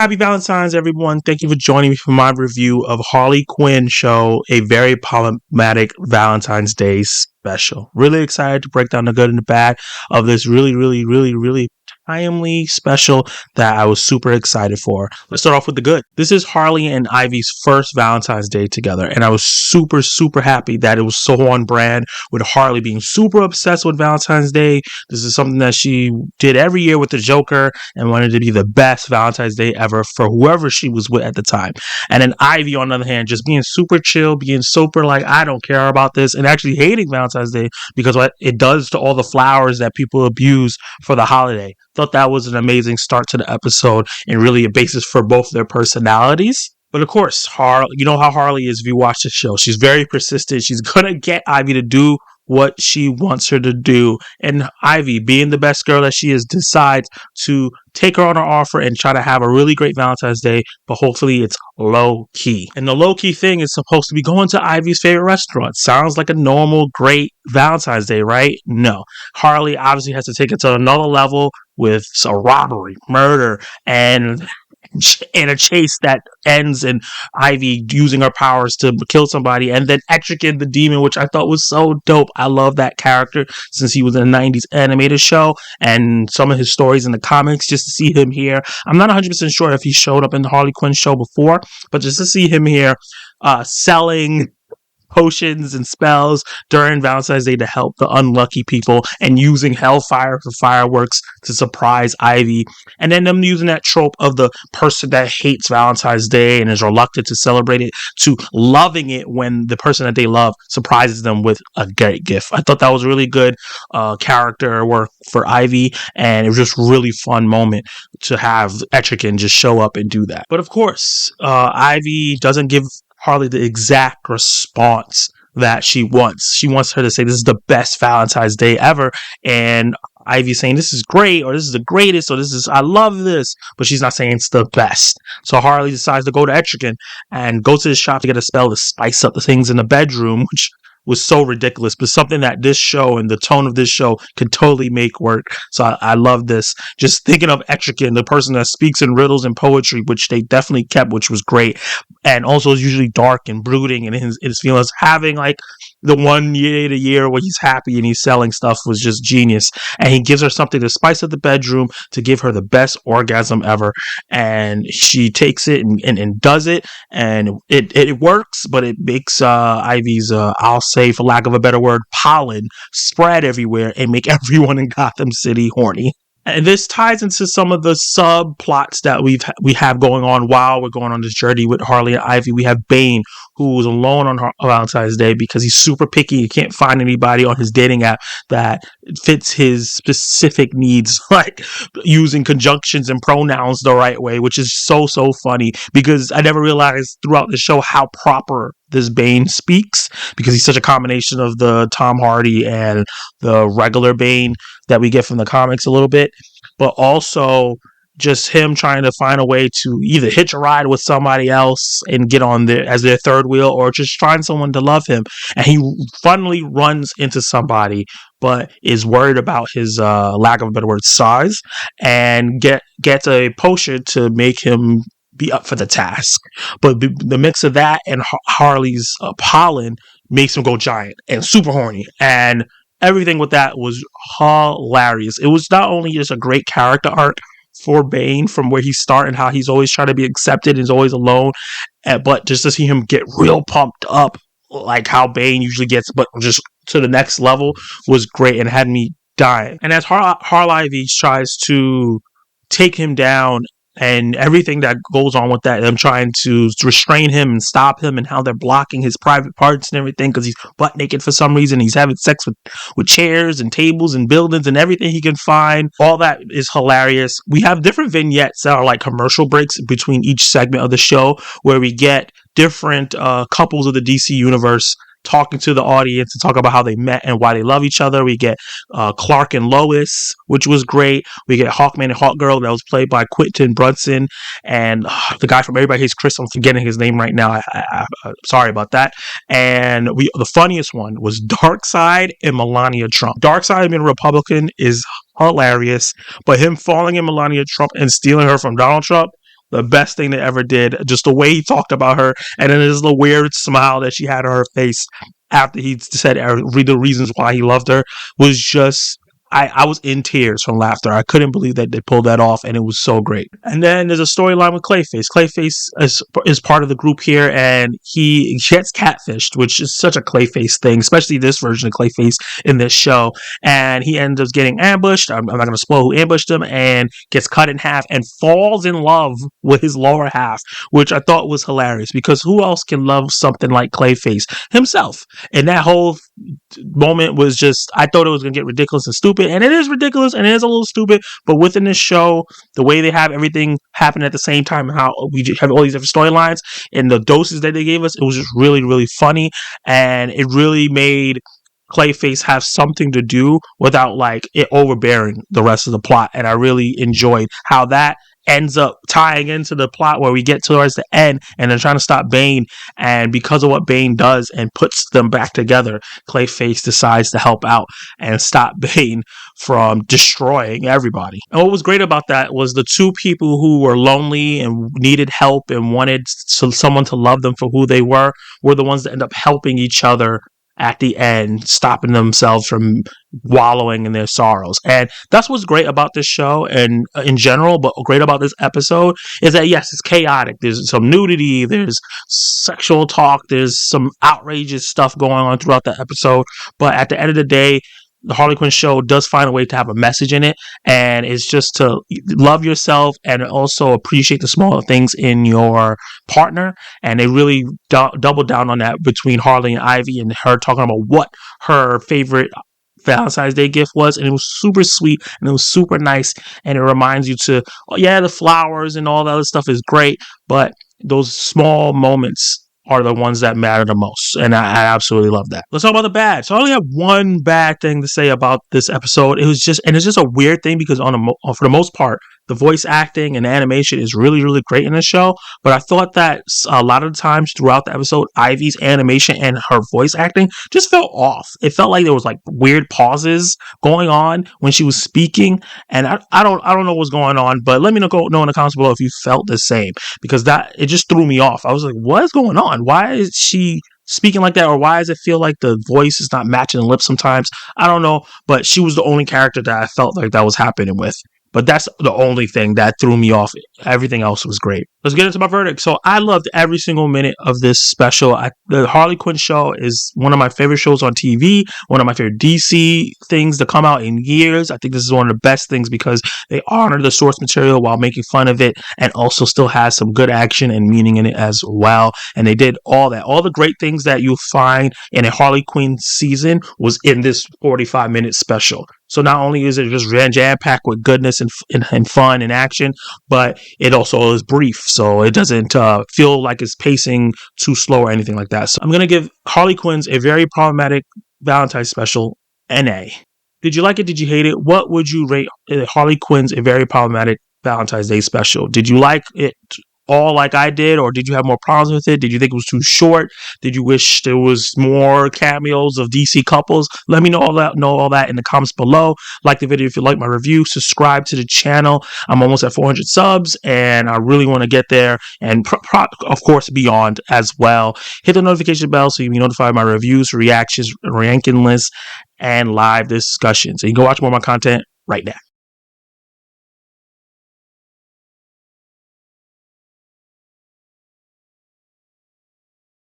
Happy Valentine's, everyone. Thank you for joining me for my review of Harley Quinn show, a very problematic Valentine's Day special. Really excited to break down the good and the bad of this really timely special that I was super excited for. Let's start off with the good. This is Harley and Ivy's first Valentine's Day together, and I was super happy that it was so on brand with Harley being super obsessed with Valentine's Day. This is something that she did every year with the Joker and wanted to be the best Valentine's Day ever for whoever she was with at the time. And then Ivy, on the other hand, just being super chill, being super like, I don't care about this, and actually hating Valentine's Day because what it does to all the flowers that people abuse for the holiday. Thought that was an amazing start to the episode and really a basis for both their personalities. But of course, you know how Harley is if you watch the show. She's very persistent. She's going to get Ivy to do what she wants her to do. And Ivy, being the best girl that she is, decides to take her on her offer and try to have a really great Valentine's Day, but hopefully it's low key. And the low key thing is supposed to be going to Ivy's favorite restaurant. Sounds like a normal, great Valentine's Day, right? No. Harley obviously has to take it to another level with a robbery, murder, and a chase that ends in Ivy using her powers to kill somebody, and then Etrigan the demon, which I thought was so dope. I love that character since he was in a 90s animated show and some of his stories in the comics. Just to see him here, I'm not 100% sure if he showed up in the Harley Quinn show before, but just to see him here selling potions and spells during Valentine's Day to help the unlucky people and using hellfire for fireworks to surprise Ivy, and then them using that trope of the person that hates Valentine's Day and is reluctant to celebrate it to loving it when the person that they love surprises them with a great gift. I thought that was really good character work for Ivy, and it was just really fun moment to have Etrigan just show up and do that. But of course, Ivy doesn't give Harley the exact response that she wants. She wants her to say this is the best Valentine's Day ever, and Ivy saying this is great, or this is the greatest, or this is I love this, but she's not saying it's the best. So Harley decides to go to Etrigan and go to the shop to get a spell to spice up the things in the bedroom, which was so ridiculous, but something that this show and the tone of this show could totally make work. So I love this. Just thinking of Etrigan, the person that speaks in riddles and poetry, which they definitely kept, which was great, and also is usually dark and brooding and his feelings. Having like the 1 year to year where he's happy and he's selling stuff was just genius. And he gives her something to spice up the bedroom to give her the best orgasm ever. And she takes it and does it. And it works, but it makes Ivy's, I'll say for lack of a better word, pollen spread everywhere and make everyone in Gotham City horny. And this ties into some of the subplots that we have going on while we're going on this journey with Harley and Ivy. We have Bane, who was alone on Valentine's Day because he's super picky. He can't find anybody on his dating app that fits his specific needs, like using conjunctions and pronouns the right way, which is so funny because I never realized throughout the show how proper this Bane speaks, because he's such a combination of the Tom Hardy and the regular Bane that we get from the comics a little bit, but also just him trying to find a way to either hitch a ride with somebody else and get on there as their third wheel, or just find someone to love him. And he funnily runs into somebody, but is worried about his lack of a better word, size, and gets a potion to make him be up for the task. But the mix of that and Harley's pollen makes him go giant and super horny, and everything with that was hilarious. It was not only just a great character arc for Bane from where he started and how he's always trying to be accepted and is always alone, but just to see him get real pumped up like how Bane usually gets, but just to the next level, was great and had me dying. And as Ivy tries to take him down and everything that goes on with that, them trying to restrain him and stop him, and how they're blocking his private parts and everything because he's butt naked for some reason. He's having sex with chairs and tables and buildings and everything he can find. All that is hilarious. We have different vignettes that are like commercial breaks between each segment of the show where we get different couples of the DC universe talking to the audience and talk about how they met and why they love each other. We get Clark and Lois, which was great. We get Hawkman and Hawkgirl, that was played by Quentin Brunson, and the guy from Everybody Hates Chris. I'm forgetting his name right now. I'm sorry about that. And the funniest one was Darkseid and Melania Trump. Darkseid being a Republican is hilarious, but him falling in Melania Trump and stealing her from Donald Trump the best thing they ever did. Just the way he talked about her, and then there's the weird smile that she had on her face after he said the reasons why he loved her was just. I was in tears from laughter. I couldn't believe that they pulled that off, and it was so great. And then there's a storyline with Clayface. Clayface is part of the group here, and he gets catfished, which is such a Clayface thing, especially this version of Clayface in this show. And he ends up getting ambushed. I'm not going to spoil who ambushed him, and gets cut in half and falls in love with his lower half, which I thought was hilarious because who else can love something like Clayface? Himself. And that whole moment was just, I thought it was going to get ridiculous and stupid, and it is ridiculous and it is a little stupid, but within this show, the way they have everything happen at the same time, how we have all these different storylines and the doses that they gave us, it was just really, really funny, and it really made Clayface have something to do without like it overbearing the rest of the plot, and I really enjoyed how that ends up tying into the plot where we get towards the end and they're trying to stop Bane, and because of what Bane does and puts them back together, Clayface decides to help out and stop Bane from destroying everybody. And what was great about that was the two people who were lonely and needed help and wanted someone to love them for who they were the ones that end up helping each other at the end, stopping themselves from wallowing in their sorrows. And that's what's great about this show and in general, but great about this episode is that yes, it's chaotic. There's some nudity, there's sexual talk, there's some outrageous stuff going on throughout the episode, but at the end of the day, the Harley Quinn show does find a way to have a message in it, and it's just to love yourself and also appreciate the smaller things in your partner. And they really double down on that between Harley and Ivy, and her talking about what her favorite Valentine's Day gift was, and it was super sweet and it was super nice, and it reminds you to, oh yeah, the flowers and all the other stuff is great, but those small moments are the ones that matter the most, and I absolutely love that. Let's talk about the bad. So I only have one bad thing to say about this episode. It's just a weird thing because for the most part, the voice acting and animation is really, really great in the show, but I thought that a lot of the times throughout the episode, Ivy's animation and her voice acting just felt off. It felt like there was like weird pauses going on when she was speaking, and I don't know what's going on, but let me know in the comments below if you felt the same, because that it just threw me off. I was like, what is going on? Why is she speaking like that, or why does it feel like the voice is not matching the lips sometimes? I don't know, but she was the only character that I felt like that was happening with. But that's the only thing that threw me off. Everything else was great. Let's get into my verdict. So I loved every single minute of this special. The Harley Quinn show is one of my favorite shows on TV, one of my favorite DC things to come out in years. I think this is one of the best things because they honor the source material while making fun of it, and also still has some good action and meaning in it as well. And they did all that. All the great things that you find in a Harley Quinn season was in this 45-minute special. So not only is it just jam-packed with goodness and fun and action, but it also is brief. So it doesn't feel like it's pacing too slow or anything like that. So I'm going to give Harley Quinn's A Very Problematic Valentine's Special an A. Did you like it? Did you hate it? What would you rate Harley Quinn's A Very Problematic Valentine's Day Special? Did you like it all like I did, or did you have more problems with it? Did you think it was too short? Did you wish there was more cameos of DC couples? Let me know all that in the comments below. Like the video if you like my review. Subscribe to the channel. I'm almost at 400 subs, and I really want to get there, and of course beyond as well. Hit the notification bell so you can be notified of my reviews, reactions, ranking lists, and live discussions. So you can go watch more of my content right now.